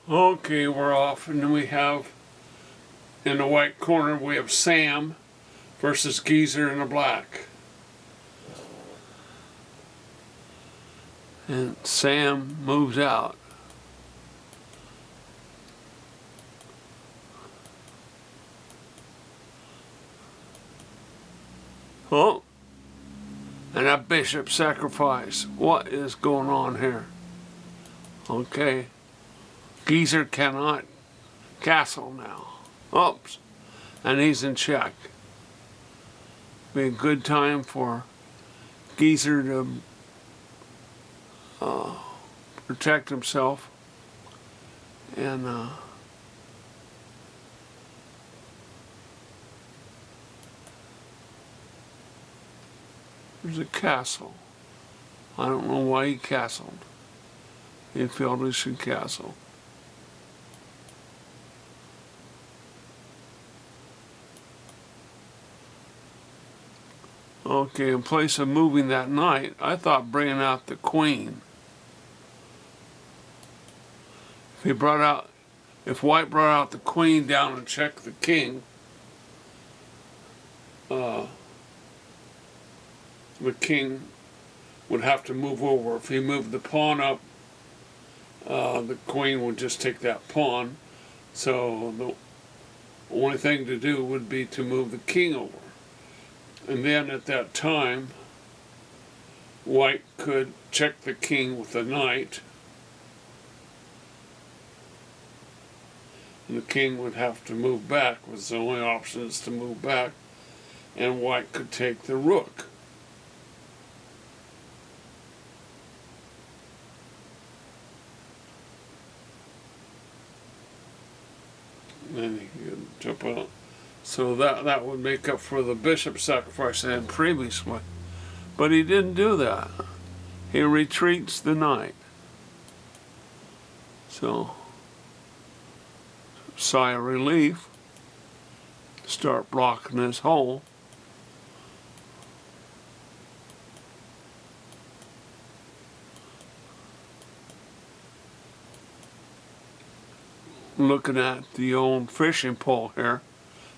Okay, we're off, and then we have, in the white corner, we have Sam versus Geezer in the black. And Sam moves out. Oh, and that bishop sacrifice. What is going on here? Okay, Geezer cannot castle now. Oops, and he's in check. Be a good time for Geezer to protect himself and there's a castle. I don't know why he castled. He felt he should castle. Okay, in place of moving that knight, I thought bringing out the queen. If White brought out the queen down and checked the king, the king would have to move over. If he moved the pawn up, the queen would just take that pawn. So the only thing to do would be to move the king over. And then at that time, White could check the king with the knight. And the king would have to move back, was the only option is to move back, and White could take the rook. And then he could jump out. So that would make up for the bishop sacrifice I had previously. But he didn't do that. He retreats the knight. So, sigh of relief. Start blocking this hole. Looking at the old fishing pole here,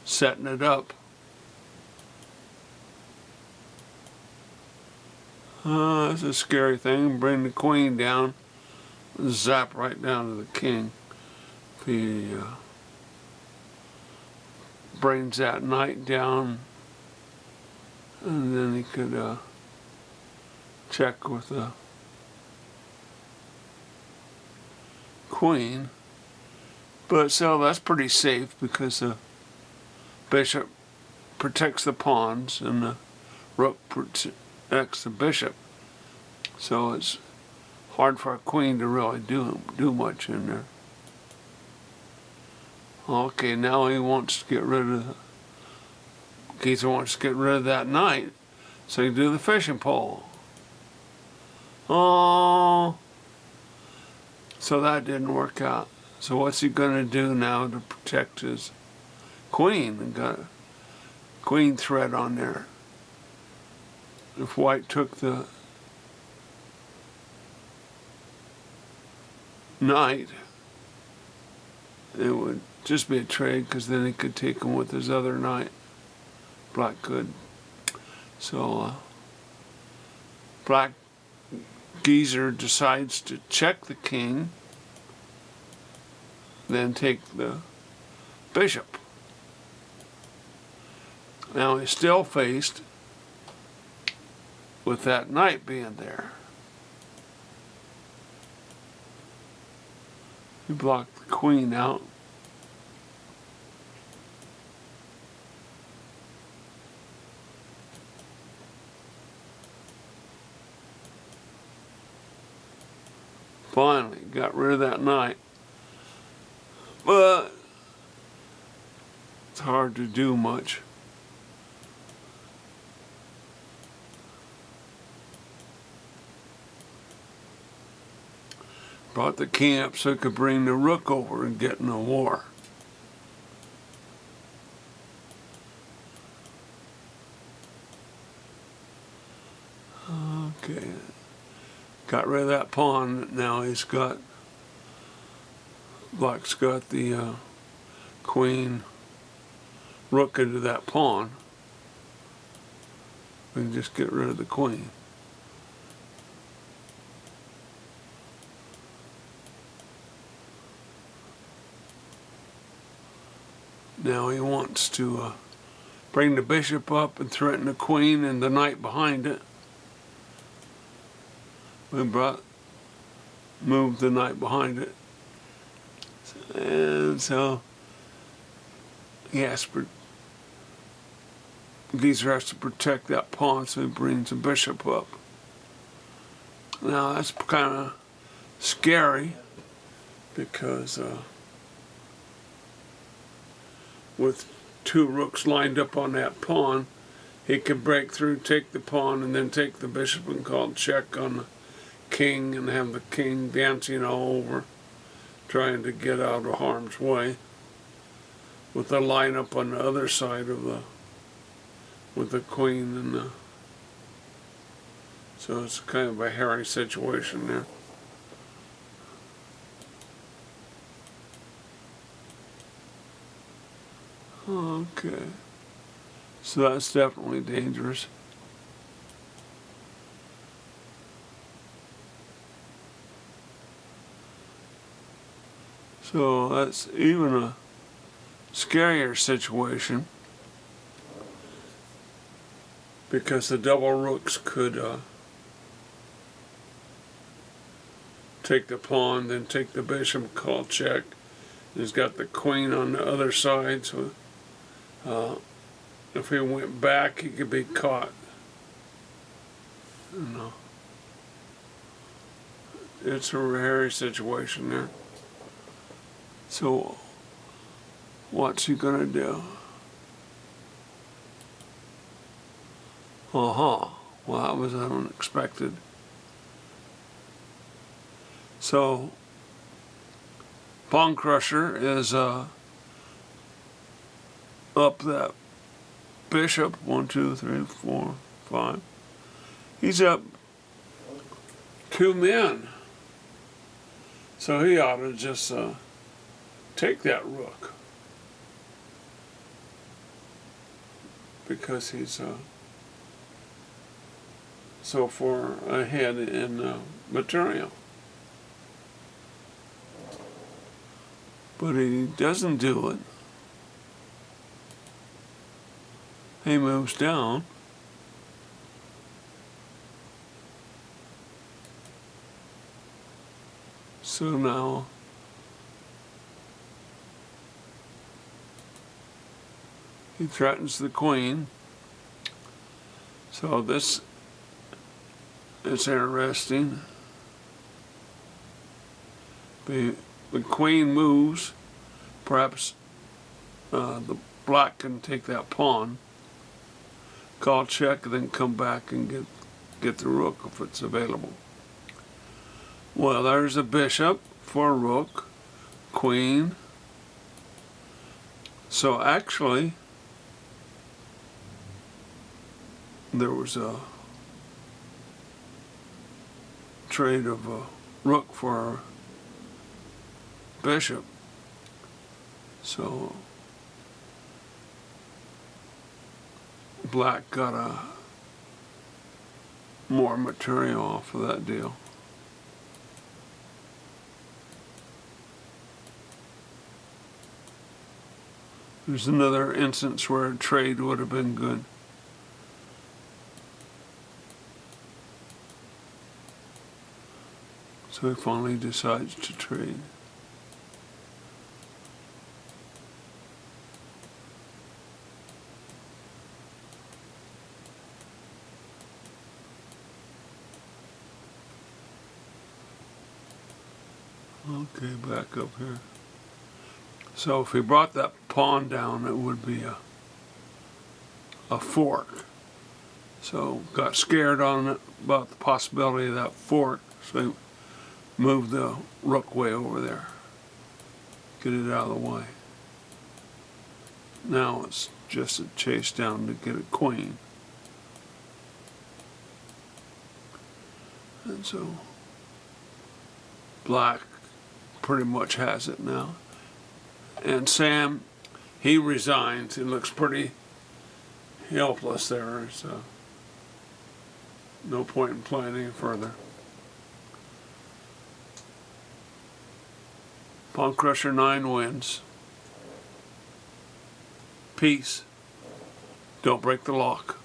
setting it up. That's a scary thing. Bring the queen down, zap right down to the king. If he brings that knight down, and then he could check with the queen. But so that's pretty safe because the bishop protects the pawns and the rook protects the bishop. So it's hard for a queen to really do much in there. Okay, now he wants to get rid of Geezer wants to get rid of that knight, so he do the fishing pole. Oh, so that didn't work out. So what's he gonna do now to protect his queen? And got a queen thread on there. If White took the knight, it would just be a trade, because then he could take him with his other knight. Black could. So Black Geezer decides to check the king, then take the bishop. Now he's still faced with that knight being there. He blocked the queen out. Finally got rid of that knight. But it's hard to do much. Brought the king up so he could bring the rook over and get in a war. Okay. Got rid of that pawn. Now he's got Black's got the queen rook into that pawn. We can just get rid of the queen. Now he wants to bring the bishop up and threaten the queen and the knight behind it. We moved the knight behind it. And so Geezer has to protect that pawn, so he brings the bishop up. Now that's kind of scary because with two rooks lined up on that pawn, he can break through, take the pawn, and then take the bishop and call check on the king and have the king dancing all over, trying to get out of harm's way. With the line up on the other side of with the queen and so it's kind of a hairy situation there. Okay, so that's definitely dangerous. So that's even a scarier situation because the double rooks could take the pawn, then take the bishop, call check. He's got the queen on the other side, so if he went back, he could be caught. You know, it's a hairy situation there. So, what's he gonna do? Well, that was unexpected. So, Pawn Crusher is up that bishop. 1, 2, 3, 4, 5. He's up 2 men. So he ought to just take that rook, because he's so far ahead in material. But he doesn't do it. He moves down. So now he threatens the queen. So this is interesting. The queen moves. Perhaps the black can take that pawn, call check, then come back and get the rook if it's available. Well, there's a bishop for a rook, queen. So actually, there was a trade of a rook for a bishop. So black got more material off of that deal. There's another instance where a trade would have been good. So he finally decides to trade. Okay, back up here. So if he brought that pawn down, it would be a fork. So got scared on it about the possibility of that fork, so he moved the rook way over there. Get it out of the way. Now it's just a chase down to get a queen. And so black pretty much has it now. And Sam, he resigns. He looks pretty helpless there, so no point in playing any further. Pawn Crusher 9 wins. Peace. Don't break the lock.